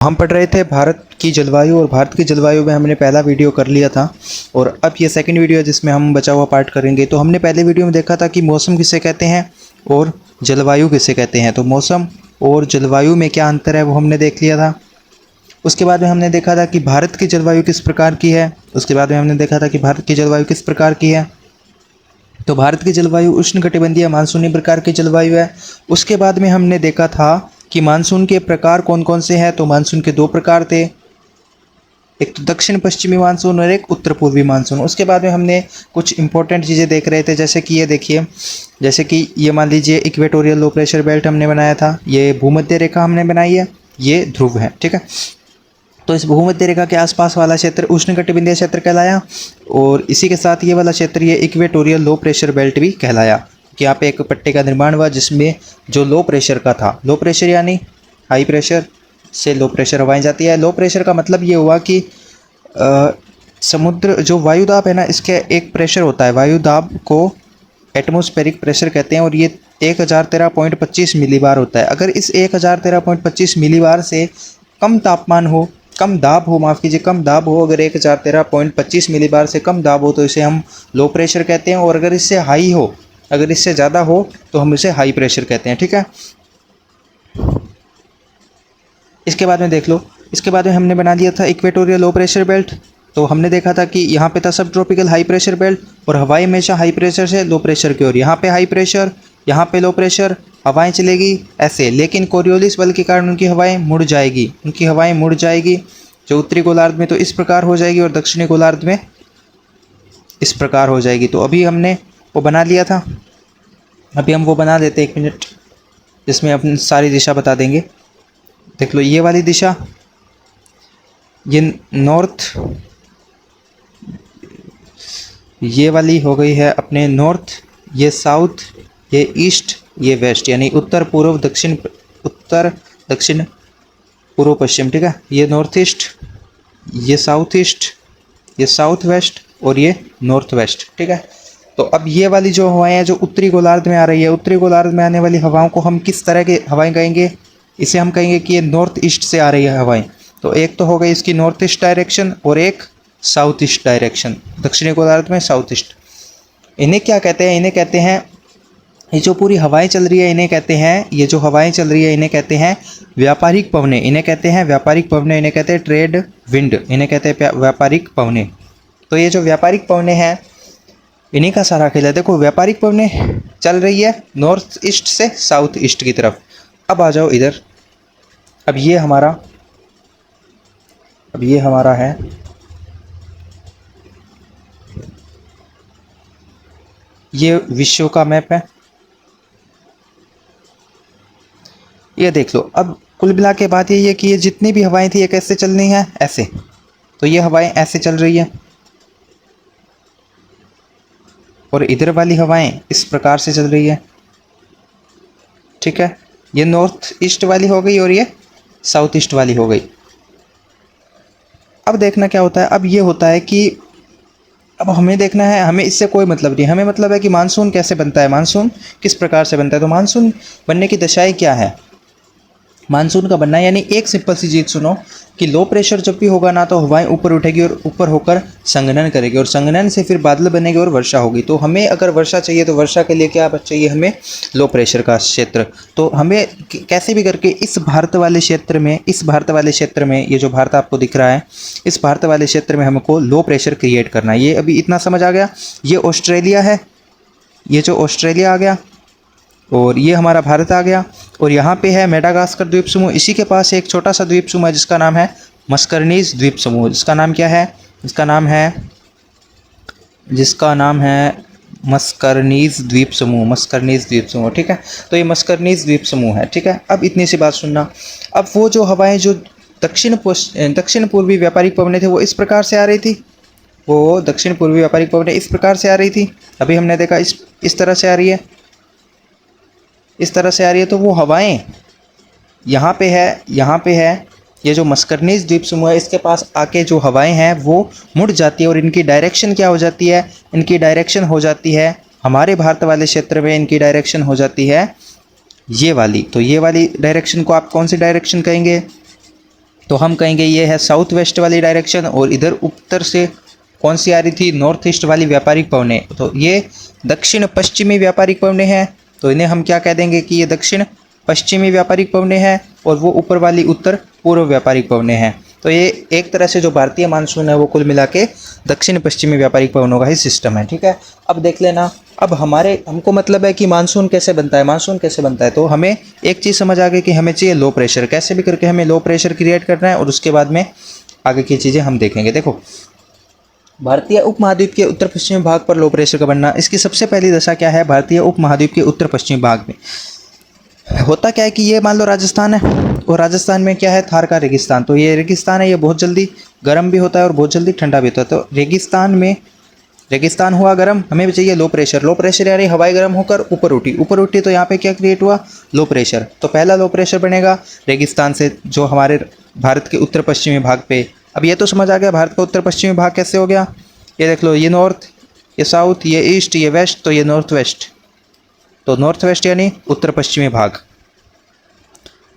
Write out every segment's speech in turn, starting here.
हम पढ़ रहे थे भारत की जलवायु, और भारत की जलवायु में हमने पहला वीडियो कर लिया था और अब ये सेकंड वीडियो है जिसमें हम बचा हुआ पार्ट करेंगे। तो हमने पहले वीडियो में देखा था कि मौसम किसे कहते हैं और जलवायु किसे कहते हैं। तो मौसम और जलवायु में क्या अंतर है वो हमने देख लिया था। उसके बाद में हमने देखा था कि भारत की जलवायु किस प्रकार की है। उसके बाद में हमने देखा था कि भारत की जलवायु किस प्रकार की है। तो भारत की जलवायु उष्णकटिबंधीय मानसूनी प्रकार की जलवायु है। उसके बाद में हमने देखा था कि मानसून के प्रकार कौन कौन से हैं। तो मानसून के दो प्रकार थे, एक तो दक्षिण पश्चिमी मानसून और एक उत्तर पूर्वी मानसून। उसके बाद में हमने कुछ इंपॉर्टेंट चीज़ें देख रहे थे, जैसे कि ये देखिए, जैसे कि ये मान लीजिए इक्वेटोरियल लो प्रेशर बेल्ट हमने बनाया था, ये भूमध्य रेखा हमने बनाई है, ये ध्रुव है, ठीक है। तो इस भूमध्य रेखा के आसपास वाला क्षेत्र उष्णकटिबंधीय क्षेत्र कहलाया और इसी के साथ ये वाला क्षेत्र ये इक्वेटोरियल लो प्रेशर बेल्ट भी कहलाया, कि यहाँ पे एक पट्टे का निर्माण हुआ जिसमें जो लो प्रेशर का था, लो प्रेशर यानी हाई प्रेशर से लो प्रेशर हवाएं जाती है। लो प्रेशर का मतलब ये हुआ कि समुद्र जो वायुदाब है ना, इसके एक प्रेशर होता है, वायुदाब को एटमॉस्फेरिक प्रेशर कहते हैं और ये 1013.25 मिलीबार होता है। अगर इस 1013.25 मिलीबार से कम तापमान हो, कम दाब हो, माफ़ कीजिए कम दाब हो, अगर 1013.25 मिलीबार से कम दाब हो तो इसे हम लो प्रेशर कहते हैं, और अगर इससे हाई हो, अगर इससे ज़्यादा हो तो हम इसे हाई प्रेशर कहते हैं, ठीक है। इसके बाद में देख लो, इसके बाद में हमने बना लिया था इक्वेटोरियल लो प्रेशर बेल्ट। तो हमने देखा था कि यहाँ पे था सब ट्रॉपिकल हाई प्रेशर बेल्ट और हवाएं हमेशा हाई प्रेशर से लो प्रेशर की ओर, यहाँ पे हाई प्रेशर, यहाँ पे लो प्रेशर, हवाएं चलेगी ऐसे, लेकिन कोरियोलिस बल के कारण उनकी हवाएं मुड़ जाएगी, उनकी हवाएं मुड़ जाएगी। जो उत्तरी गोलार्ध में तो इस प्रकार हो जाएगी और दक्षिणी गोलार्ध में इस प्रकार हो जाएगी। तो अभी हमने वो बना लिया था, अभी हम वो बना देते 1 मिनट, जिसमें अपनी सारी दिशा बता देंगे। देख लो, ये वाली दिशा ये नॉर्थ, ये वाली हो गई है अपने नॉर्थ, ये साउथ, ये ईस्ट, ये वेस्ट, यानी उत्तर पूर्व दक्षिण, उत्तर दक्षिण पूर्व पश्चिम, ठीक है। ये नॉर्थ ईस्ट, ये साउथ ईस्ट, ये साउथ वेस्ट और ये नॉर्थ वेस्ट, ठीक है। तो अब ये वाली जो हवाएं हैं जो उत्तरी गोलार्ध में आ रही है, उत्तरी गोलार्ध में आने वाली हवाओं को हम किस तरह के हवाएं कहेंगे, इसे हम कहेंगे कि ये नॉर्थ ईस्ट से आ रही है हवाएं। तो एक तो हो गई इसकी नॉर्थ ईस्ट डायरेक्शन और एक साउथ ईस्ट डायरेक्शन, दक्षिणी गोलार्ध में साउथ ईस्ट। इन्हें क्या कहते हैं, इन्हें कहते हैं, ये जो पूरी हवाएं चल रही है इन्हें कहते हैं, ये जो हवाएं चल रही है इन्हें कहते हैं व्यापारिक पवनें, इन्हें कहते हैं व्यापारिक पवनें, इन्हें कहते हैं ट्रेड विंड, इन्हें कहते हैं व्यापारिक पवनें। तो ये जो व्यापारिक पवनें हैं इन्हीं का सारा खेल है। देखो, व्यापारिक पवनें चल रही है नॉर्थ ईस्ट से साउथ ईस्ट की तरफ। अब आ जाओ इधर, अब ये हमारा है ये विश्व का मैप है, ये देख लो। अब कुल मिला के बात ये है कि ये जितनी भी हवाएं थी ये कैसे चलनी है, ऐसे। तो ये हवाएं ऐसे चल रही है और इधर वाली हवाएं इस प्रकार से चल रही है, ठीक है। ये नॉर्थ ईस्ट वाली हो गई और ये साउथ ईस्ट वाली हो गई। अब देखना क्या होता है, अब ये होता है कि अब हमें देखना है, हमें इससे कोई मतलब नहीं, हमें मतलब है कि मानसून कैसे बनता है, मानसून किस प्रकार से बनता है। तो मानसून बनने की दशाएं क्या है, मानसून का बनना, यानी एक सिंपल सी चीज़ सुनो कि लो प्रेशर जब भी होगा ना तो हवाएं ऊपर उठेगी और ऊपर होकर संघनन करेगी और संघनन से फिर बादल बनेंगे और वर्षा होगी। तो हमें अगर वर्षा चाहिए तो वर्षा के लिए क्या चाहिए, हमें लो प्रेशर का क्षेत्र। तो हमें कैसे भी करके इस भारत वाले क्षेत्र में, इस भारत वाले क्षेत्र में, ये जो भारत आपको दिख रहा है, इस भारत वाले क्षेत्र में हमको लो प्रेशर क्रिएट करना है। ये अभी इतना समझ आ गया। ये ऑस्ट्रेलिया है, ये जो ऑस्ट्रेलिया आ गया और ये हमारा भारत आ गया, और यहाँ पे है मेडागास्कर द्वीप समूह। इसी के पास एक छोटा सा द्वीप समूह है जिसका नाम है मस्करनीज द्वीप समूह। जिसका नाम क्या है, जिसका नाम है मस्करनीज द्वीप समूह, मस्करनीज द्वीप समूह, ठीक है। तो ये मस्करनीज द्वीप समूह है, ठीक है। अब इतनी सी बात सुनना। अब वो जो हवाएं जो दक्षिण पूर्वी व्यापारिक पवनें थे वो इस प्रकार से आ रही थी, वो दक्षिण पूर्वी व्यापारिक पवनें इस प्रकार से आ रही थी। अभी हमने देखा इस तरह से आ रही है, इस तरह से आ रही है। तो वो हवाएं यहाँ पे है, ये जो मस्करनीज द्वीप समूह है इसके पास आके जो हवाएं हैं वो मुड़ जाती है और इनकी डायरेक्शन क्या हो जाती है, इनकी डायरेक्शन हो जाती है हमारे भारत वाले क्षेत्र में, इनकी डायरेक्शन हो जाती है ये वाली। तो ये वाली डायरेक्शन को आप कौन सी डायरेक्शन कहेंगे, तो हम कहेंगे ये है साउथ वेस्ट वाली डायरेक्शन, और इधर उत्तर से कौन सी आ रही थी, नॉर्थ ईस्ट वाली व्यापारिक पवनें। तो ये दक्षिण पश्चिमी व्यापारिक पवनें हैं, तो इन्हें हम क्या कह देंगे कि ये दक्षिण पश्चिमी व्यापारिक पवनें हैं, और वो ऊपर वाली उत्तर पूर्व व्यापारिक पवनें हैं। तो ये एक तरह से जो भारतीय मानसून है वो कुल मिला के दक्षिण पश्चिमी व्यापारिक पवनों का ही सिस्टम है, ठीक है। अब देख लेना, अब हमको मतलब है कि मानसून कैसे बनता है, मानसून कैसे बनता है। तो हमें एक चीज़ समझ आ गई कि हमें चाहिए लो प्रेशर, कैसे भी करके हमें लो प्रेशर क्रिएट करना है, और उसके बाद में आगे की चीज़ें हम देखेंगे। देखो, भारतीय उपमहाद्वीप के उत्तर पश्चिमी भाग पर लो प्रेशर का बनना, इसकी सबसे पहली दशा क्या है, भारतीय उपमहाद्वीप के उत्तर पश्चिमी भाग में होता क्या है कि ये मान लो राजस्थान है, और राजस्थान में क्या है, थार का रेगिस्तान। तो ये रेगिस्तान है, ये बहुत जल्दी गर्म भी होता है और बहुत जल्दी ठंडा भी होता है। तो रेगिस्तान हुआ गर्म, हमें भी चाहिए लो प्रेशर। लो प्रेशर यानी हवाएं गर्म होकर ऊपर उठी, तो यहाँ पे क्या क्रिएट हुआ, लो प्रेशर। तो पहला लो प्रेशर बनेगा रेगिस्तान से, जो हमारे भारत के उत्तर पश्चिमी भाग पे। अब ये तो समझ आ गया भारत का उत्तर पश्चिमी भाग कैसे हो गया। ये देख लो, ये नॉर्थ, ये साउथ, ये ईस्ट, ये वेस्ट, तो ये नॉर्थ वेस्ट। तो नॉर्थ वेस्ट यानी उत्तर पश्चिमी भाग,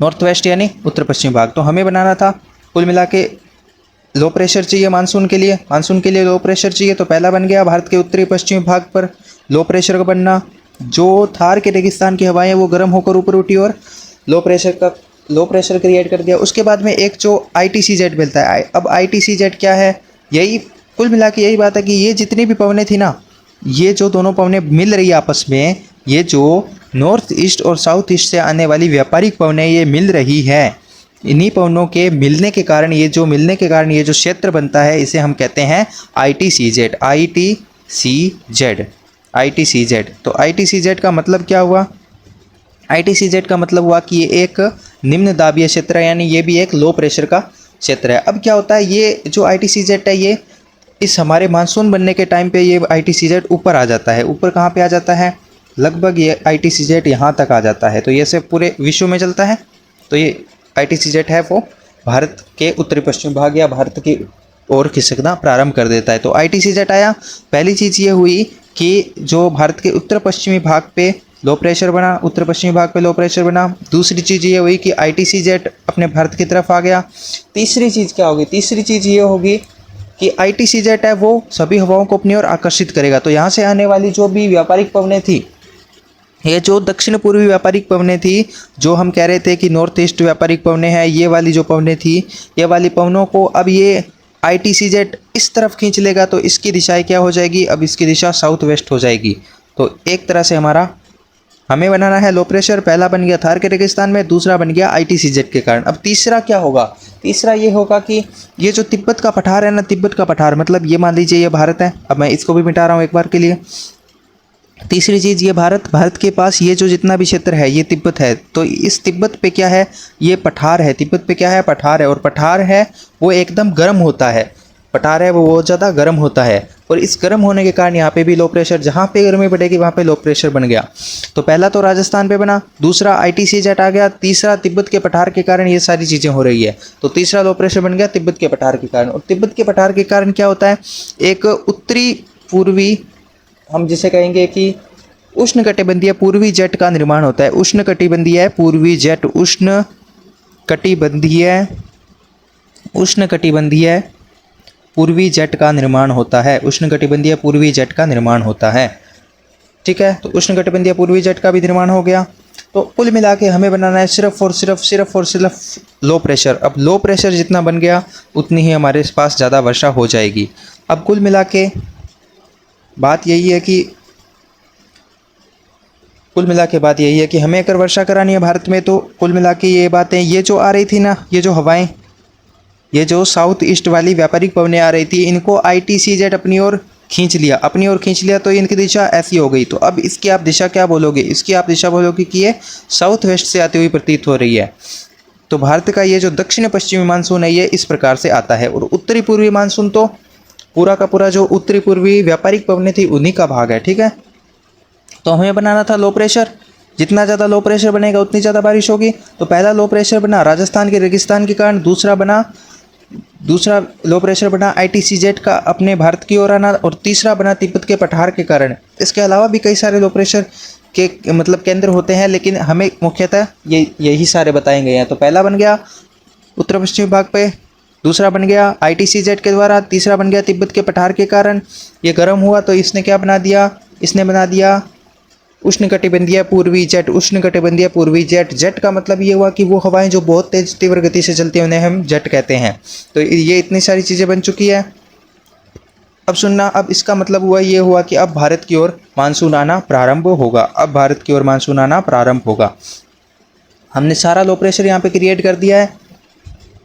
नॉर्थ वेस्ट यानी उत्तर पश्चिमी भाग। तो हमें बनाना था कुल मिला के लो प्रेशर चाहिए मानसून के लिए लो प्रेशर चाहिए। तो पहला बन गया भारत के उत्तरी पश्चिमी भाग पर लो प्रेशर का बनना, जो थार के रेगिस्तान की हवाएं वो गर्म होकर ऊपर उठी और लो प्रेशर क्रिएट कर दिया। उसके बाद में एक जो ITCZ मिलता है। अब ITCZ क्या है, यही कुल मिला के यही बात है कि ये जितनी भी पवनें थी ना, ये जो दोनों पवनें मिल रही है आपस में, ये जो नॉर्थ ईस्ट और साउथ ईस्ट से आने वाली व्यापारिक पवनें ये मिल रही है, इन्हीं पवनों के मिलने के कारण ये जो क्षेत्र बनता है, इसे हम कहते हैं ITCZ। तो ITCZ का मतलब क्या हुआ, ITCZ का मतलब हुआ कि ये एक निम्न दाबीय क्षेत्र है, यानी ये भी एक लो प्रेशर का क्षेत्र है। अब क्या होता है, ये जो ITCZ है, ये इस हमारे मानसून बनने के टाइम पे ये ITCZ ऊपर आ जाता है। ऊपर कहाँ पे आ जाता है, लगभग ये ITCZ यहाँ तक आ जाता है। तो ये से पूरे विश्व में चलता है। तो ये ITCZ है वो भारत के उत्तरी पश्चिम भाग या भारत की ओर खिसकना प्रारंभ कर देता है। तो ITCZ आया। पहली चीज़ ये हुई कि जो भारत के उत्तर पश्चिमी भाग पे लो प्रेशर बना, उत्तर पश्चिमी भाग पे लो प्रेशर बना। दूसरी चीज़ ये हुई कि ITCZ अपने भारत की तरफ आ गया। तीसरी चीज़ क्या होगी, तीसरी चीज़ ये होगी कि ITCZ है वो सभी हवाओं को अपनी ओर आकर्षित करेगा। तो यहाँ से आने वाली जो भी व्यापारिक पवनें थी, ये जो दक्षिण पूर्वी व्यापारिक पवनें थी, जो हम कह रहे थे कि नॉर्थ ईस्ट व्यापारिक पवनें हैं, ये वाली जो पवनें थी, ये वाली पवनों को अब ये ITCZ इस तरफ खींच लेगा। तो इसकी दिशाएं क्या हो जाएगी, अब इसकी दिशा साउथ वेस्ट हो जाएगी। तो एक तरह से हमें बनाना है लो प्रेशर। पहला बन गया थार के रेगिस्तान में, दूसरा बन गया ITCZ के कारण। अब तीसरा क्या होगा, तीसरा ये होगा कि ये जो तिब्बत का पठार है ना, तिब्बत का पठार मतलब ये मान लीजिए ये भारत है। अब मैं इसको भी मिटा रहा हूँ एक बार के लिए। तीसरी चीज़ ये भारत के पास ये जो जितना भी क्षेत्र है ये तिब्बत है। तो इस तिब्बत पे क्या है, ये पठार है। तिब्बत पे क्या है, पठार है। और पठार है वो एकदम गर्म होता है, पठार है वो बहुत ज़्यादा गर्म होता है। और इस गर्म होने के कारण यहाँ पे भी लो प्रेशर, जहाँ पे गर्मी बढ़ेगी वहाँ पे लो प्रेशर बन गया। तो पहला तो राजस्थान पे बना, दूसरा ITCZ आ गया, तीसरा तिब्बत के पठार के कारण ये सारी चीज़ें हो रही है। तो तीसरा लो प्रेशर बन गया तिब्बत के पठार के कारण। और तिब्बत के पठार के कारण क्या होता है, एक उत्तरी पूर्वी, हम जिसे कहेंगे कि उष्णकटिबंधीय पूर्वी जेट का निर्माण होता है। उष्णकटिबंधीय पूर्वी जेट, उष्णकटिबंधीय पूर्वी जेट का निर्माण होता है। उष्णकटिबंधीय पूर्वी जेट का निर्माण होता है, ठीक है। तो उष्णकटिबंधीय पूर्वी जेट का भी निर्माण हो गया। तो कुल मिला के हमें बनाना है सिर्फ और सिर्फ लो प्रेशर। अब लो प्रेशर जितना बन गया उतनी ही हमारे पास ज़्यादा वर्षा हो जाएगी। अब कुल मिला के बात यही है कि हमें अगर वर्षा करानी है भारत में, तो कुल मिला के ये बातें, ये जो आ रही थी ना, ये जो हवाएं, ये जो साउथ ईस्ट वाली व्यापारिक पवनें आ रही थी, इनको ITCZ अपनी ओर खींच लिया। तो इनकी दिशा ऐसी हो गई। तो अब इसकी आप दिशा क्या बोलोगे, इसकी आप दिशा बोलोगे कि ये साउथ वेस्ट से आती हुई प्रतीत हो रही है। तो भारत का ये जो दक्षिण पश्चिमी मानसून है ये इस प्रकार से आता है। और उत्तरी पूर्वी मानसून तो पूरा का पूरा जो उत्तरी पूर्वी व्यापारिक पवनें थी उन्हीं का भाग है, ठीक है। तो हमें बनाना था लो प्रेशर। जितना ज़्यादा लो प्रेशर बनेगा उतनी ज़्यादा बारिश होगी। तो पहला लो प्रेशर बना राजस्थान के रेगिस्तान के कारण, दूसरा लो प्रेशर बना ITCZ का अपने भारत की ओर आना, और तीसरा बना तिब्बत के पठार के कारण। इसके अलावा भी कई सारे लो प्रेशर के मतलब केंद्र होते हैं, लेकिन हमें मुख्यतः यही सारे बताए गए हैं। तो पहला बन गया उत्तर पश्चिमी भाग पे, दूसरा बन गया ITCZ के द्वारा, तीसरा बन गया तिब्बत के पठार के कारण ये गर्म हुआ तो इसने क्या बना दिया, इसने बना दिया उष्णकटिबंधीय पूर्वी जेट। उष्णकटिबंधीय पूर्वी जेट, जेट का मतलब ये हुआ कि वो हवाएं जो बहुत तेज तीव्र गति से चलती हैं उन्हें हम जेट कहते हैं। तो ये इतनी सारी चीज़ें बन चुकी है। अब सुनना, अब इसका मतलब हुआ ये हुआ कि अब भारत की ओर मानसून आना प्रारंभ होगा। अब भारत की ओर मानसून आना प्रारंभ होगा। हमने सारा लो प्रेशर यहाँ पे क्रिएट कर दिया है।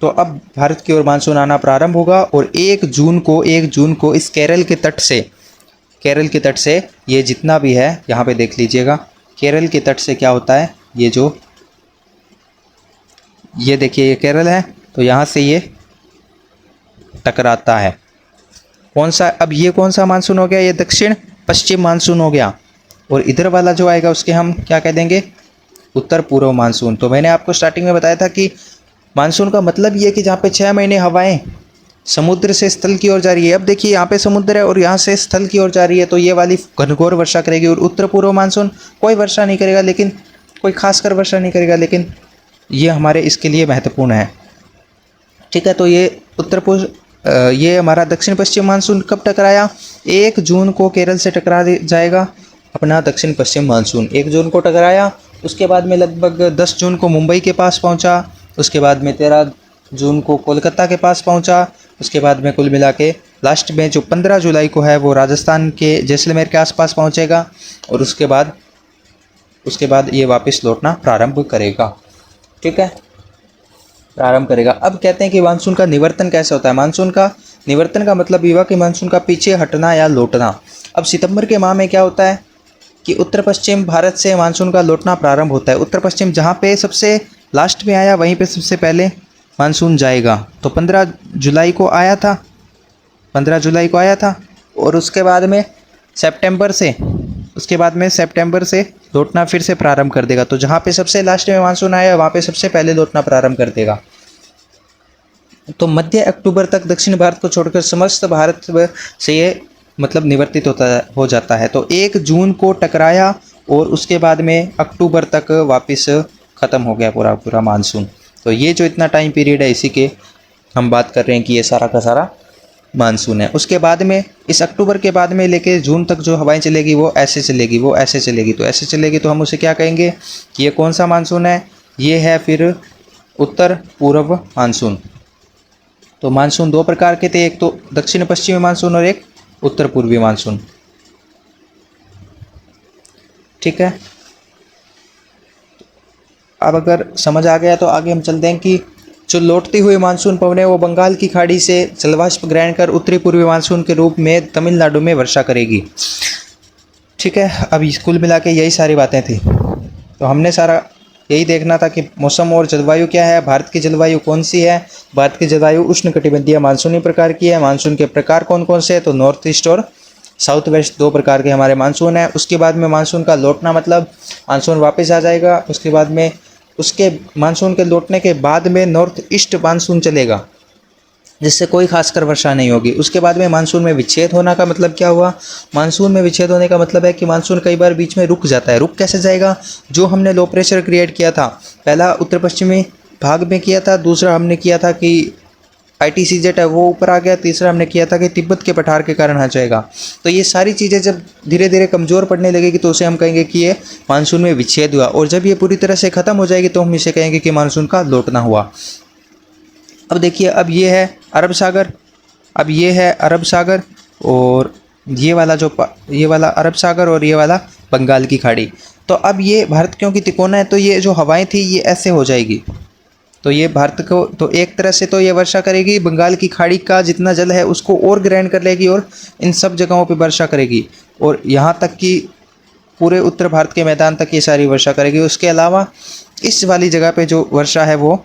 तो अब भारत की ओर मानसून आना प्रारंभ होगा और 1 जून को इस केरल के तट से ये जितना भी है यहाँ पे देख लीजिएगा, केरल के तट से क्या होता है, ये देखिए ये केरल है, तो यहाँ से ये टकराता है। कौन सा, अब ये कौन सा मानसून हो गया, ये दक्षिण पश्चिम मानसून हो गया। और इधर वाला जो आएगा उसके हम क्या कह देंगे, उत्तर पूर्व मानसून। तो मैंने आपको स्टार्टिंग में बताया था कि मानसून का मतलब ये है कि जहाँ पे 6 महीने हवाएं समुद्र से स्थल की ओर जा रही है। अब देखिए यहाँ पे समुद्र है और यहाँ से स्थल की ओर जा रही है, तो ये वाली घनघोर वर्षा करेगी। और उत्तर पूर्व मानसून कोई वर्षा नहीं करेगा, लेकिन कोई खासकर वर्षा नहीं करेगा, लेकिन ये हमारे इसके लिए महत्वपूर्ण है। ठीक है, तो ये ये हमारा दक्षिण पश्चिम मानसून कब टकराया, 1 जून को केरल से टकरा जाएगा अपना दक्षिण पश्चिम मानसून। 1 जून को टकराया, उसके बाद में लगभग 10 जून को मुंबई के पास पहुंचा, उसके बाद में 13 जून को कोलकाता के पास पहुंचा, उसके बाद में कुल मिला के लास्ट में जो 15 जुलाई को है वो राजस्थान के जैसलमेर के आसपास पहुंचेगा। और उसके बाद ये वापस लौटना प्रारंभ करेगा। ठीक है, प्रारंभ करेगा। अब कहते हैं कि मानसून का निवर्तन कैसे होता है। मानसून का निवर्तन का मतलब ये हुआ कि मानसून का पीछे हटना या लौटना। अब सितंबर के माह में क्या होता है कि उत्तर पश्चिम भारत से मानसून का लौटना प्रारंभ होता है। उत्तर पश्चिम जहाँ पे सबसे लास्ट में आया वहीं पे सबसे पहले मानसून जाएगा। तो 15 जुलाई को आया था और उसके बाद में सितंबर से लौटना फिर से प्रारंभ कर देगा। तो जहाँ पे सबसे लास्ट में मानसून आया वहाँ पे सबसे पहले लौटना प्रारंभ कर देगा। तो मध्य अक्टूबर तक दक्षिण भारत को छोड़कर समस्त भारत से ये मतलब निवर्तित हो जाता है। तो 1 जून को टकराया और उसके बाद में अक्टूबर तक वापस ख़त्म हो गया पूरा मानसून। तो ये जो इतना टाइम पीरियड है इसी के हम बात कर रहे हैं कि ये सारा का सारा मानसून है। उसके बाद में इस अक्टूबर के बाद में लेके जून तक जो हवाएं चलेगी वो ऐसे चलेगी। तो ऐसे चलेगी तो हम उसे क्या कहेंगे कि ये कौन सा मानसून है, ये है फिर उत्तर पूर्व मानसून। तो मानसून 2 प्रकार के थे, एक तो दक्षिण पश्चिमी मानसून और एक उत्तर पूर्वी मानसून। ठीक है, अब अगर समझ आ गया तो आगे हम चलते हैं कि जो लौटती हुई मानसून पवनें वो बंगाल की खाड़ी से जलवाष्प ग्रहण कर उत्तरी पूर्वी मानसून के रूप में तमिलनाडु में वर्षा करेगी। ठीक है, अब कुल मिला के यही सारी बातें थी। तो हमने सारा यही देखना था कि मौसम और जलवायु क्या है, भारत की जलवायु कौन सी है। भारत की जलवायु उष्णकटिबंधीय मानसूनी प्रकार की है। मानसून के प्रकार कौन कौन से हैं, तो नॉर्थ ईस्ट और साउथ वेस्ट 2 प्रकार के हमारे मानसून है। उसके बाद में मानसून का लौटना मतलब मानसून वापस आ जाएगा। उसके बाद में उसके मानसून के लौटने के बाद में नॉर्थ ईस्ट मानसून चलेगा जिससे कोई खासकर वर्षा नहीं होगी। उसके बाद में मानसून में विच्छेद होना का मतलब क्या हुआ, मानसून में विच्छेद होने का मतलब है कि मानसून कई बार बीच में रुक जाता है। रुक कैसे जाएगा, जो हमने लो प्रेशर क्रिएट किया था, पहला उत्तर पश्चिमी भाग में किया था, दूसरा हमने किया था कि ITCZ है वो ऊपर आ गया, तीसरा हमने किया था कि तिब्बत के पठार के कारण आ जाएगा। तो ये सारी चीज़ें जब धीरे धीरे कमज़ोर पड़ने लगेगी तो उसे हम कहेंगे कि ये मानसून में विच्छेद हुआ। और जब ये पूरी तरह से ख़त्म हो जाएगी तो हम इसे कहेंगे कि मानसून का लौटना हुआ। अब देखिए, अब ये है अरब सागर, और ये वाला अरब सागर और ये वाला बंगाल की खाड़ी। तो अब ये भारत क्योंकि तिकोना है तो ये जो हवाएं थी ये ऐसे हो जाएगी। तो ये भारत को तो एक तरह से तो ये वर्षा करेगी, बंगाल की खाड़ी का जितना जल है उसको और ग्रहण कर लेगी और इन सब जगहों पे वर्षा करेगी। और यहाँ तक कि पूरे उत्तर भारत के मैदान तक ये सारी वर्षा करेगी। उसके अलावा इस वाली जगह पे जो वर्षा है वो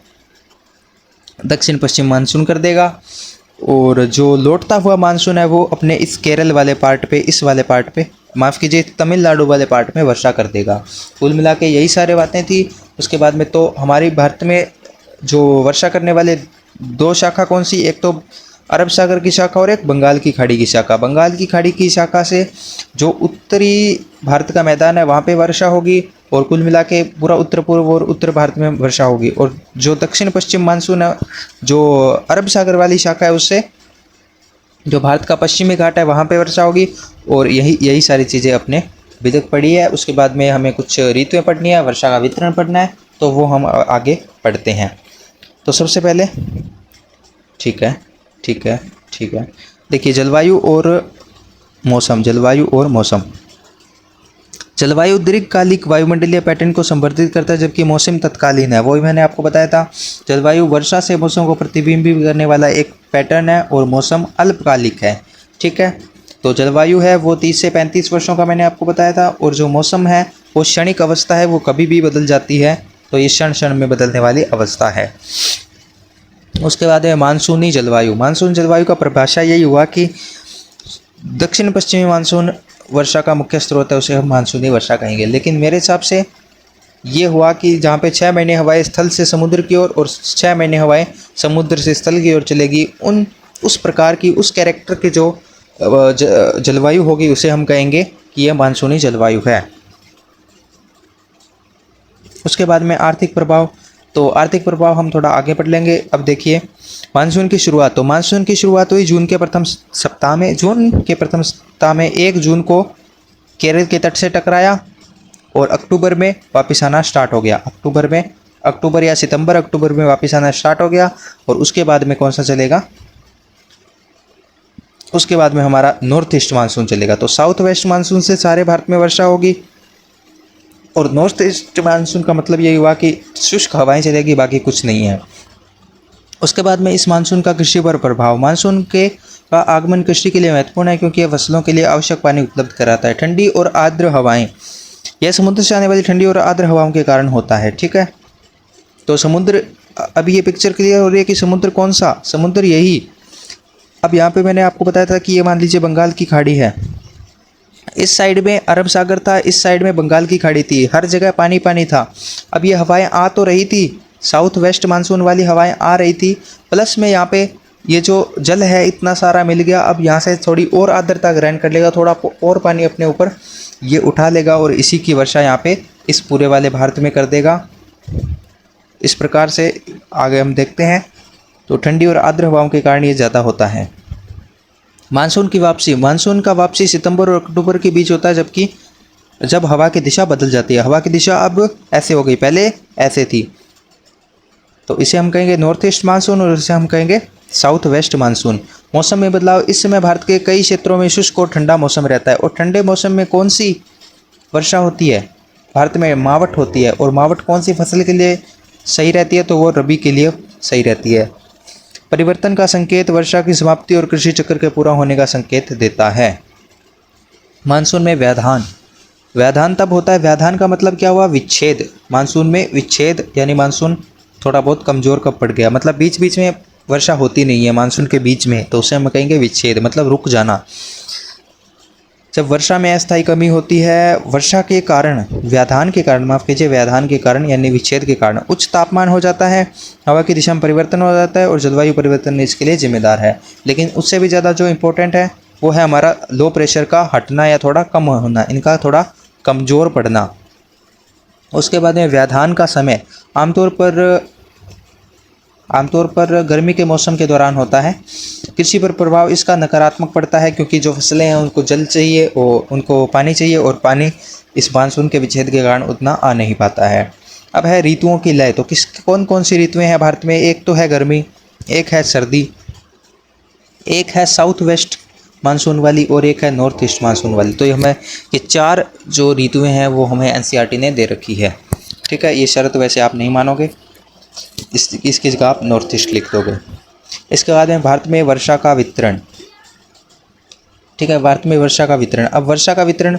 दक्षिण पश्चिम मानसून कर देगा। और जो लौटता हुआ मानसून है वो अपने इस केरल वाले पार्ट पे माफ़ कीजिए तमिलनाडु वाले पार्ट में वर्षा कर देगा। कुल मिला के यही सारे बातें थी। उसके बाद में तो हमारी भारत में जो वर्षा करने वाले 2 शाखा कौन सी, एक तो अरब सागर की शाखा और एक बंगाल की खाड़ी की शाखा। बंगाल की खाड़ी की शाखा से जो उत्तरी भारत का मैदान है वहाँ पे वर्षा होगी और कुल मिला के पूरा उत्तर पूर्व और उत्तर भारत में वर्षा होगी। और जो दक्षिण पश्चिम मानसून है, जो अरब सागर वाली शाखा है, उससे जो भारत का पश्चिमी घाट है वहाँ पे वर्षा होगी। और यही सारी चीज़ें अपने अभी तक पढ़ी है। उसके बाद में हमें कुछ ऋतुएं पढ़नी है, वर्षा का वितरण पढ़ना है, तो वो हम आगे पढ़ते हैं। तो सबसे पहले ठीक है देखिए, जलवायु और मौसम। जलवायु दीर्घकालिक वायुमंडलीय पैटर्न को संवर्धित करता है, जबकि मौसम तत्कालीन है। वही मैंने आपको बताया था, जलवायु वर्षा से मौसम को प्रतिबिंबित करने वाला एक पैटर्न है और मौसम अल्पकालिक है। ठीक है, तो जलवायु है वो 30 से 35 वर्षों का मैंने आपको बताया था, और जो मौसम है वो क्षणिक अवस्था है, वो कभी भी बदल जाती है। तो ये क्षण में बदलने वाली अवस्था है। उसके बाद है मानसूनी जलवायु। मानसून जलवायु का परिभाषा यही हुआ कि दक्षिण पश्चिमी मानसून वर्षा का मुख्य स्रोत है, उसे हम मानसूनी वर्षा कहेंगे। लेकिन मेरे हिसाब से ये हुआ कि जहाँ पे 6 महीने हवाएं स्थल से समुद्र की ओर और 6 महीने हवाएं समुद्र से स्थल की ओर चलेगी, उस प्रकार की उस कैरेक्टर की जो जलवायु होगी, उसे हम कहेंगे कि यह मानसूनी जलवायु है। उसके बाद में आर्थिक प्रभाव। तो आर्थिक प्रभाव हम थोड़ा आगे पढ़ लेंगे। अब देखिए मानसून की शुरुआत। तो मानसून की शुरुआत हुई जून के प्रथम सप्ताह में 1 जून को केरल के तट से टकराया और अक्टूबर में वापस आना स्टार्ट हो गया। अक्टूबर या सितंबर अक्टूबर में वापस आना स्टार्ट हो गया। और उसके बाद में कौन सा चलेगा? उसके बाद में हमारा नॉर्थ ईस्ट मानसून चलेगा। तो साउथ वेस्ट मानसून से सारे भारत में वर्षा होगी, और नॉर्थ ईस्ट मानसून का मतलब यही हुआ कि शुष्क हवाएं चलेगी, बाकी कुछ नहीं है। उसके बाद में इस मानसून का कृषि पर प्रभाव। मानसून का आगमन कृषि के लिए महत्वपूर्ण है, क्योंकि यह फसलों के लिए आवश्यक पानी उपलब्ध कराता है। ठंडी और आर्द्र हवाएं, यह समुद्र से आने वाली ठंडी और आर्द्र हवाओं के कारण होता है। ठीक है, तो समुद्र, अब ये पिक्चर क्लियर हो रही है कि समुद्र कौन सा? समुद्र यही। अब यहाँ पे मैंने आपको बताया था कि ये मान लीजिए बंगाल की खाड़ी है, इस साइड में अरब सागर था, इस साइड में बंगाल की खाड़ी थी, हर जगह पानी पानी था। अब ये हवाएं आ तो रही थी, साउथ वेस्ट मानसून वाली हवाएं आ रही थी, प्लस में यहाँ पे ये जो जल है इतना सारा मिल गया। अब यहाँ से थोड़ी और आर्द्रता ग्रहण कर लेगा, थोड़ा और पानी अपने ऊपर ये उठा लेगा, और इसी की वर्षा यहाँ पे इस पूरे वाले भारत में कर देगा। इस प्रकार से आगे हम देखते हैं, तो ठंडी और आर्द्र हवाओं के कारण ये ज़्यादा होता है। मानसून की वापसी। मानसून का वापसी सितंबर और अक्टूबर के बीच होता है, जबकि जब हवा की दिशा बदल जाती है। हवा की दिशा अब ऐसे हो गई, पहले ऐसे थी, तो इसे हम कहेंगे नॉर्थ ईस्ट मानसून, और इसे हम कहेंगे साउथ वेस्ट मानसून। मौसम में बदलाव। इस समय भारत के कई क्षेत्रों में शुष्क और ठंडा मौसम रहता है। और ठंडे मौसम में कौन सी वर्षा होती है? भारत में मावठ होती है। और मावठ कौन सी फसल के लिए सही रहती है? तो वो रबी के लिए सही रहती है। परिवर्तन का संकेत। वर्षा की समाप्ति और कृषि चक्र के पूरा होने का संकेत देता है। मानसून में व्याधान। व्याधान तब होता है, व्याधान का मतलब क्या हुआ? विच्छेद। मानसून में विच्छेद, यानी मानसून थोड़ा बहुत कमज़ोर कब पड़ गया, मतलब बीच बीच में वर्षा होती नहीं है मानसून के बीच में, तो उसे हम कहेंगे विच्छेद, मतलब रुक जाना। जब वर्षा में अस्थायी कमी होती है, वर्षा के कारण, व्याधान के कारण, माफ़ कीजिए, व्याधान के कारण यानी विच्छेद के कारण उच्च तापमान हो जाता है, हवा की दिशा में परिवर्तन हो जाता है, और जलवायु परिवर्तन इसके लिए जिम्मेदार है। लेकिन उससे भी ज़्यादा जो इम्पोर्टेंट है वो है हमारा लो प्रेशर का हटना या थोड़ा कम होना, इनका थोड़ा कमज़ोर पड़ना। उसके बाद में व्याधान का समय आमतौर पर गर्मी के मौसम के दौरान होता है। कृषि पर प्रभाव इसका नकारात्मक पड़ता है, क्योंकि जो फसलें हैं उनको जल चाहिए और उनको पानी चाहिए, और पानी इस मानसून के विच्छेद के कारण उतना आ नहीं पाता है। अब है ऋतुओं की लय। तो कौन कौन सी ऋतुएं हैं भारत में? एक तो है गर्मी, एक है सर्दी, एक है साउथ वेस्ट मानसून वाली, और एक है नॉर्थ ईस्ट मानसून वाली। तो हमें ये 4 जो ऋतुएं हैं वो हमें एनसीईआरटी ने दे रखी है। ठीक है, ये शर्त वैसे आप नहीं मानोगे, इसकी जगह आप नॉर्थ ईस्ट लिख दोगे। इसके बाद में भारत में वर्षा का वितरण। ठीक है, भारत में वर्षा का वितरण। अब वर्षा का वितरण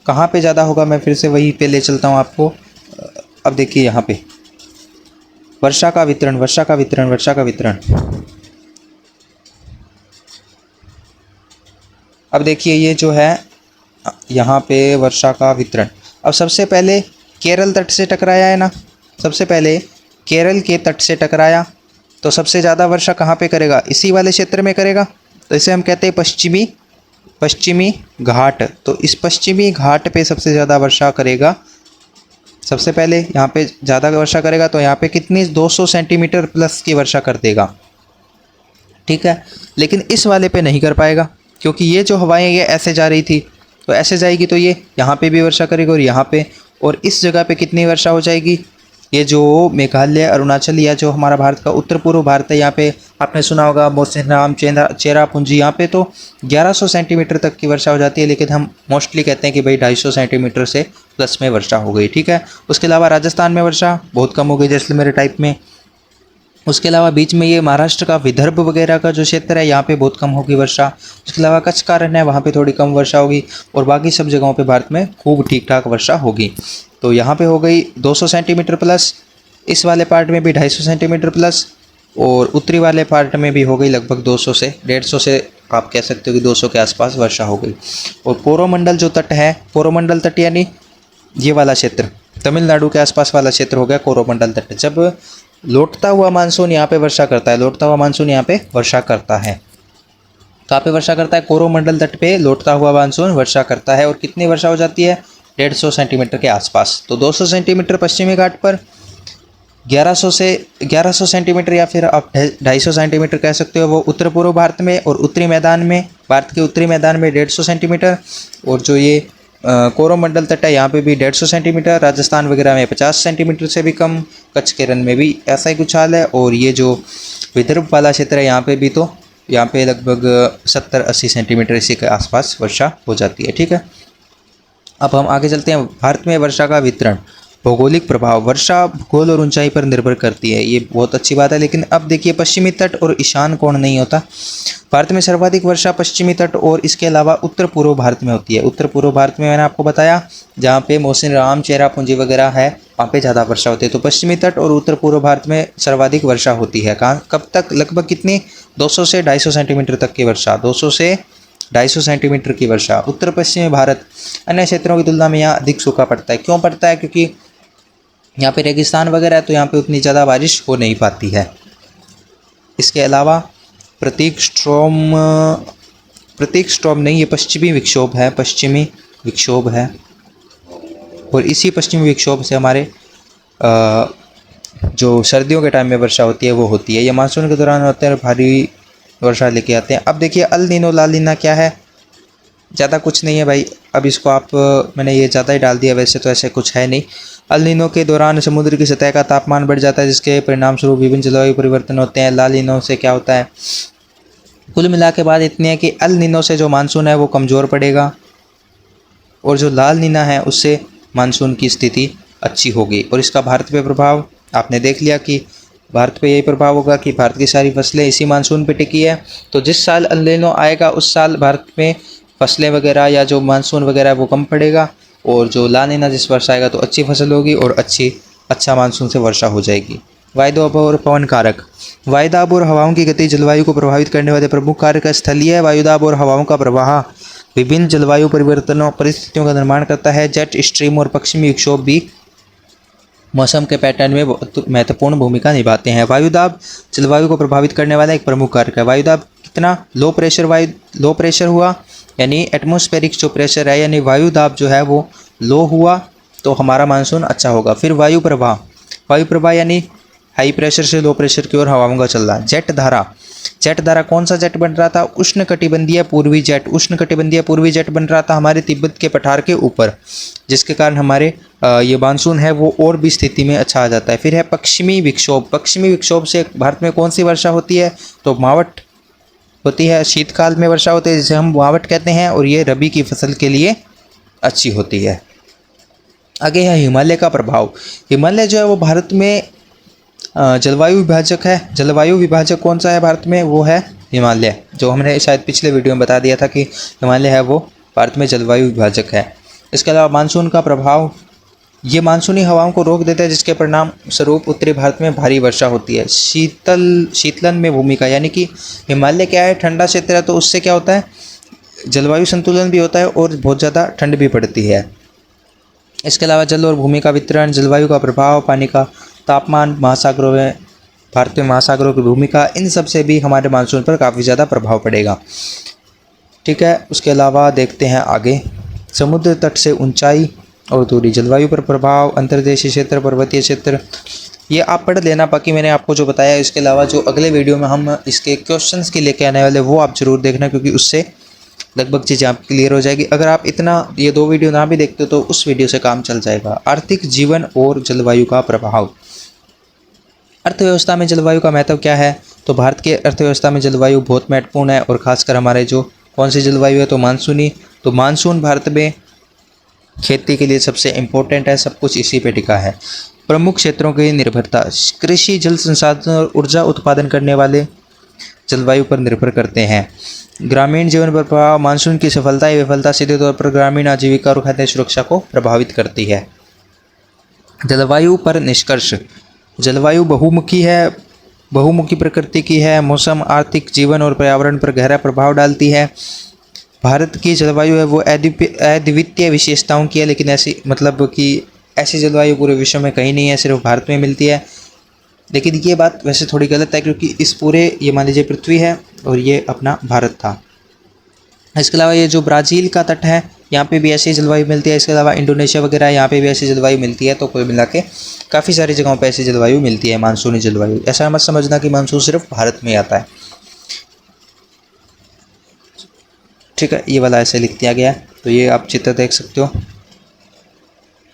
कहाँ पे ज़्यादा होगा, मैं फिर से वहीं पे ले चलता हूँ आपको। अब देखिए यहाँ पे वर्षा का वितरण। अब देखिए ये जो है यहाँ पे वर्षा का वितरण। अब सबसे पहले केरल तट से टकराया है ना, सबसे पहले केरल के तट से टकराया, तो सबसे ज़्यादा वर्षा कहाँ पे करेगा? इसी वाले क्षेत्र में करेगा। तो इसे हम कहते हैं पश्चिमी घाट। तो इस पश्चिमी घाट पे सबसे ज़्यादा वर्षा करेगा सबसे पहले यहाँ पे ज़्यादा वर्षा करेगा तो यहाँ पे कितनी 200 सेंटीमीटर प्लस की वर्षा कर देगा, ठीक है। लेकिन इस वाले पे नहीं कर पाएगा क्योंकि ये जो हवाएं ये ऐसे जा रही थी, तो ऐसे जाएगी तो ये यहाँ पे भी वर्षा करेगी और यहाँ पे, और इस जगह पे कितनी वर्षा हो जाएगी, ये जो मेघालय, अरुणाचल या जो हमारा भारत का उत्तर पूर्व भारत है, यहाँ पे आपने सुना होगा मौसिनराम, चेरापूंजी, यहाँ पे तो 1100 सेंटीमीटर तक की वर्षा हो जाती है। लेकिन हम मोस्टली कहते हैं कि भाई 250 सेंटीमीटर से प्लस में वर्षा हो गई, ठीक है। उसके अलावा राजस्थान में वर्षा बहुत कम हो गई जैसलमेर टाइप में। उसके अलावा बीच में ये महाराष्ट्र का विदर्भ वगैरह का जो क्षेत्र है यहाँ पे बहुत कम होगी वर्षा। उसके अलावा कच्छ कारण है वहाँ पे थोड़ी कम वर्षा होगी और बाकी सब जगहों पे भारत में खूब ठीक ठाक वर्षा होगी। तो यहाँ पे हो गई 200 सेंटीमीटर प्लस, इस वाले पार्ट में भी 250 सेंटीमीटर प्लस, और उत्तरी वाले पार्ट में भी हो गई लगभग 200 से 150 से आप कह सकते हो कि 200 के आसपास वर्षा हो गई। और कोरोमंडल जो तट है, कोरोमंडल तट यानी ये वाला क्षेत्र तमिलनाडु के आसपास वाला क्षेत्र हो गया कोरोमंडल तट। जब लौटता हुआ मानसून यहाँ पे वर्षा करता है, लौटता हुआ मानसून यहाँ पे वर्षा करता है, कहाँ पे वर्षा करता है, कोरोमंडल तट पे लौटता हुआ मानसून वर्षा करता है। और कितनी वर्षा हो जाती है, 150 सेंटीमीटर के आसपास। तो 200 सेंटीमीटर पश्चिमी घाट पर, 1100 सेंटीमीटर या फिर आप 250 सेंटीमीटर कह सकते हो वो उत्तर पूर्व भारत में, और उत्तरी मैदान में, भारत के उत्तरी मैदान में 150 सेंटीमीटर, और जो ये कोरोमंडल तट है यहाँ पे भी 150 सेंटीमीटर, राजस्थान वगैरह में 50 सेंटीमीटर से भी कम, कच्छ के रन में भी ऐसा ही कुछ हाल है। और ये जो विदर्भ वाला क्षेत्र है यहाँ पे भी, तो यहाँ पे लगभग 70-80 सेंटीमीटर इसी के आसपास वर्षा हो जाती है, ठीक है। अब हम आगे चलते हैं। भारत में वर्षा का वितरण, भौगोलिक प्रभाव। वर्षा भूगोल और ऊंचाई पर निर्भर करती है, ये बहुत अच्छी बात है। लेकिन अब देखिए पश्चिमी तट और ईशान कोण नहीं होता। भारत में सर्वाधिक वर्षा पश्चिमी तट और इसके अलावा उत्तर पूर्व भारत में होती है। उत्तर पूर्व भारत में मैंने आपको बताया जहाँ पे मौसिनराम, चेरापूंजी वगैरह है वहाँ पे ज़्यादा वर्षा होती है। तो पश्चिमी तट और उत्तर पूर्व भारत में सर्वाधिक वर्षा होती है। कहाँ, कब तक, लगभग कितनी, 200 से 250 सेंटीमीटर तक की वर्षा, 200 से 250 सेंटीमीटर की वर्षा। उत्तर पश्चिमी भारत अन्य क्षेत्रों की तुलना में यहाँ अधिक सूखा पड़ता है। क्यों पड़ता है, क्योंकि यहाँ पे रेगिस्तान वगैरह है तो यहाँ पे उतनी ज़्यादा बारिश हो नहीं पाती है। इसके अलावा प्रतीक स्ट्रॉम नहीं, ये पश्चिमी विक्षोभ है, पश्चिमी विक्षोभ है। और इसी पश्चिमी विक्षोभ से हमारे जो सर्दियों के टाइम में वर्षा होती है वो होती है। ये मानसून के दौरान होते हैं, भारी वर्षा लेके आते हैं। अब देखिए अल नीनो ला नीना क्या है, ज़्यादा कुछ नहीं है भाई। अब इसको आप, मैंने ये ज़्यादा ही डाल दिया, वैसे तो ऐसे कुछ है नहीं। अल नीनो के दौरान समुद्र की सतह का तापमान बढ़ जाता है जिसके परिणाम स्वरूप विभिन्न जलवायु परिवर्तन होते हैं। ला नीनो से क्या होता है, कुल मिला के बात इतनी है कि अल नीनो से जो मानसून है वो कमज़ोर पड़ेगा और जो लाल नीना है उससे मानसून की स्थिति अच्छी होगी। और इसका भारत पे प्रभाव आपने देख लिया कि भारत पे यही प्रभाव होगा कि भारत की सारी फसलें इसी मानसून पे टिकी है। तो जिस साल अल नीनो आएगा उस साल भारत में फसलें वगैरह या जो मानसून वगैरह वो कम पड़ेगा, और जो ला नीना जिस वर्ष आएगा तो अच्छी फसल होगी और अच्छा मानसून से वर्षा हो जाएगी। वायुदाब और पवन कारक। वायुदाब और हवाओं की गति जलवायु को प्रभावित करने वाले प्रमुख कारक स्थलीय वायुदाब और हवाओं का प्रवाह विभिन्न जलवायु परिस्थितियों का निर्माण करता है। जेट स्ट्रीम और पश्चिमी विक्षोभ भी मौसम के पैटर्न में महत्वपूर्ण भूमिका निभाते हैं। वायुदाब जलवायु को प्रभावित करने वाला एक प्रमुख कारक है। वायुदाब कितना, लो प्रेशर हुआ, यानी एटमॉस्फेरिक जो प्रेशर है यानी वायुदाब जो है वो लो हुआ तो हमारा मानसून अच्छा होगा। फिर वायु प्रवाह यानी हाई प्रेशर से लो प्रेशर की ओर हवाओं का चलना। जेट धारा कौन सा जेट बन रहा था, उष्णकटिबंधीय पूर्वी जेट बन रहा था हमारे तिब्बत के पठार के ऊपर, जिसके कारण हमारे ये मानसून है वो और भी स्थिति में अच्छा आ जाता है। फिर है पश्चिमी विक्षोभ से भारत में कौन सी वर्षा होती है, तो मावट होती है, शीतकाल में वर्षा होती है जिसे हम मावट कहते हैं, और ये रबी की फसल के लिए अच्छी होती है। आगे है हिमालय का प्रभाव। हिमालय जो है वो भारत में जलवायु विभाजक है। जलवायु विभाजक कौन सा है भारत में, वो है हिमालय, जो हमने शायद पिछले वीडियो में बता दिया था कि हिमालय है वो भारत में जलवायु विभाजक है। इसके अलावा मानसून का प्रभाव, ये मानसूनी हवाओं को रोक देता है जिसके परिणाम स्वरूप उत्तरी भारत में भारी वर्षा होती है। शीतलन में भूमिका, यानी कि हिमालय क्या है, ठंडा क्षेत्र है, तो उससे क्या होता है, जलवायु संतुलन भी होता है और बहुत ज़्यादा ठंड भी पड़ती है। इसके अलावा जल और भूमि का वितरण, जलवायु का प्रभाव, पानी का तापमान, महासागरों में, भारत में महासागरों की भूमिका, इन सब से भी हमारे मानसून पर काफ़ी ज़्यादा प्रभाव पड़ेगा। ठीक है, उसके अलावा देखते हैं आगे, समुद्र तट से ऊंचाई, और दूरी। जलवायु पर प्रभाव, अंतर्देशीय क्षेत्र, पर्वतीय क्षेत्र, ये आप पढ़ लेना। बाकी मैंने आपको जो बताया, इसके अलावा जो अगले वीडियो में हम इसके क्वेश्चंस की लेके आने वाले, वो आप जरूर देखना, क्योंकि उससे लगभग चीज़ें आपकी क्लियर हो जाएगी। अगर आप इतना ये 2 वीडियो ना भी देखते तो उस वीडियो से काम चल जाएगा। आर्थिक जीवन और जलवायु का प्रभाव। अर्थव्यवस्था में जलवायु का महत्व क्या है? तो भारत के अर्थव्यवस्था में जलवायु बहुत महत्वपूर्ण है, और खासकर हमारे जो कौन सी जलवायु है, तो मानसूनी। तो मानसून भारत में खेती के लिए सबसे इम्पोर्टेंट है, सब कुछ इसी पे टिका है। प्रमुख क्षेत्रों की निर्भरता, कृषि, जल संसाधन और ऊर्जा उत्पादन करने वाले जलवायु पर निर्भर करते हैं। ग्रामीण जीवन पर प्रभाव, मानसून की सफलता या विफलता सीधे तौर पर ग्रामीण आजीविका और खाद्य सुरक्षा को प्रभावित करती है। जलवायु पर निष्कर्ष, जलवायु बहुमुखी है, बहुमुखी प्रकृति की है। मौसम, आर्थिक जीवन और पर्यावरण पर गहरा प्रभाव डालती है। भारत की जलवायु है वो अद्वितीय विशेषताओं की है, लेकिन ऐसी मतलब कि ऐसी जलवायु पूरे विश्व में कहीं नहीं है, सिर्फ भारत में मिलती है। लेकिन ये बात वैसे थोड़ी गलत है, क्योंकि इस पूरे, ये मान लीजिए पृथ्वी है और ये अपना भारत था। इसके अलावा ये जो ब्राज़ील का तट है, यहाँ पे भी ऐसी जलवायु मिलती है। इसके अलावा इंडोनेशिया वगैरह, यहाँ पे भी ऐसी जलवायु मिलती है। तो कुल मिला के काफ़ी सारी जगहों पे ऐसी जलवायु मिलती है, मानसूनी जलवायु। ऐसा मत समझना कि मानसून सिर्फ भारत में आता है, ठीक है। ये वाला ऐसे लिख दिया गया है, तो ये आप चित्र देख सकते हो।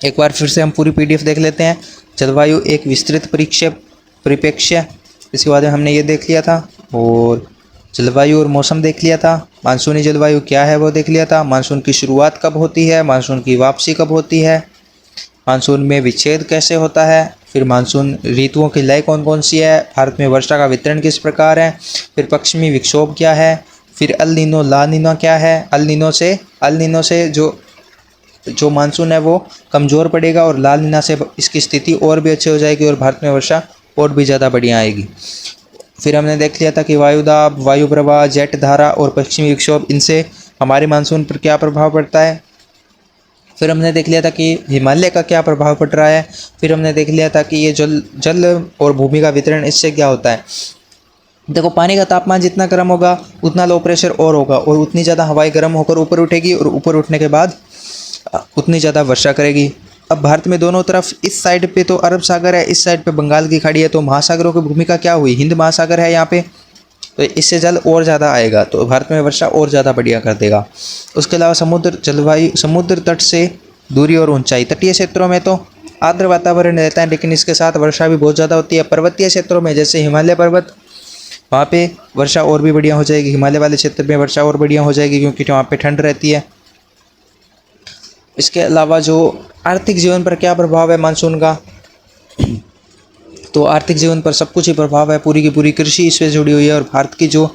एक बार फिर से हम पूरी PDF देख लेते हैं। जलवायु एक विस्तृत परिप्रेक्ष्य, इसके बाद हमने ये देख लिया था, और जलवायु और मौसम देख लिया था। मानसूनी जलवायु क्या है वो देख लिया था। मानसून की शुरुआत कब होती है, मानसून की वापसी कब होती है, मानसून में विच्छेद कैसे होता है, फिर मानसून ऋतुओं की लय कौन कौन सी है, भारत में वर्षा का वितरण किस प्रकार है, फिर पश्चिमी विक्षोभ क्या है, फिर अल नीनो ला नीनो क्या है। अल नीनो से जो मानसून है वो कमज़ोर पड़ेगा, और ला नीना से इसकी स्थिति और भी अच्छी हो जाएगी, और भारत में वर्षा और भी ज़्यादा बढ़िया आएगी। फिर हमने देख लिया था कि वायुदाब, वायु प्रवाह, जेट धारा और पश्चिमी विक्षोभ, इनसे हमारे मानसून पर क्या प्रभाव पड़ता है। फिर हमने देख लिया था कि हिमालय का क्या प्रभाव पड़ रहा है। फिर हमने देख लिया था कि ये जल और भूमि का वितरण, इससे क्या होता है। देखो, पानी का तापमान जितना गर्म होगा उतना लो प्रेशर और होगा, और उतनी ज़्यादा हवाएं गर्म होकर ऊपर उठेगी, और ऊपर उठने के बाद उतनी ज़्यादा वर्षा करेगी। अब भारत में दोनों तरफ, इस साइड पे तो अरब सागर है, इस साइड पे बंगाल की खाड़ी है, तो महासागरों की भूमिका क्या हुई, हिंद महासागर है यहाँ पे, तो इससे जल और ज़्यादा आएगा, तो भारत में वर्षा और ज़्यादा बढ़िया कर देगा। उसके अलावा समुद्र तट से दूरी और ऊंचाई, तटीय क्षेत्रों में तो आर्द्र वातावरण रहता है, लेकिन इसके साथ वर्षा भी बहुत ज़्यादा होती है। पर्वतीय क्षेत्रों में, जैसे हिमालय पर्वत, वहाँ पे वर्षा और भी बढ़िया हो जाएगी। हिमालय वाले क्षेत्र में वर्षा और बढ़िया हो जाएगी, क्योंकि वहाँ पे ठंड रहती है। इसके अलावा जो आर्थिक जीवन पर क्या प्रभाव है मानसून का, तो आर्थिक जीवन पर सब कुछ ही प्रभाव है। पूरी की पूरी कृषि इससे जुड़ी हुई है, और भारत की जो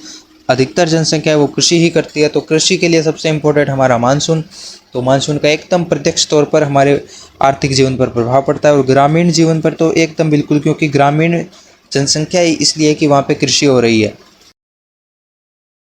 अधिकतर जनसंख्या है वो कृषि ही करती है। तो कृषि के लिए सबसे इम्पोर्टेंट हमारा मानसून। तो मानसून का एकदम प्रत्यक्ष तौर पर हमारे आर्थिक जीवन पर प्रभाव पड़ता है, और ग्रामीण जीवन पर तो एकदम बिल्कुल, क्योंकि ग्रामीण जनसंख्या ही इसलिए कि वहाँ पे कृषि हो रही है।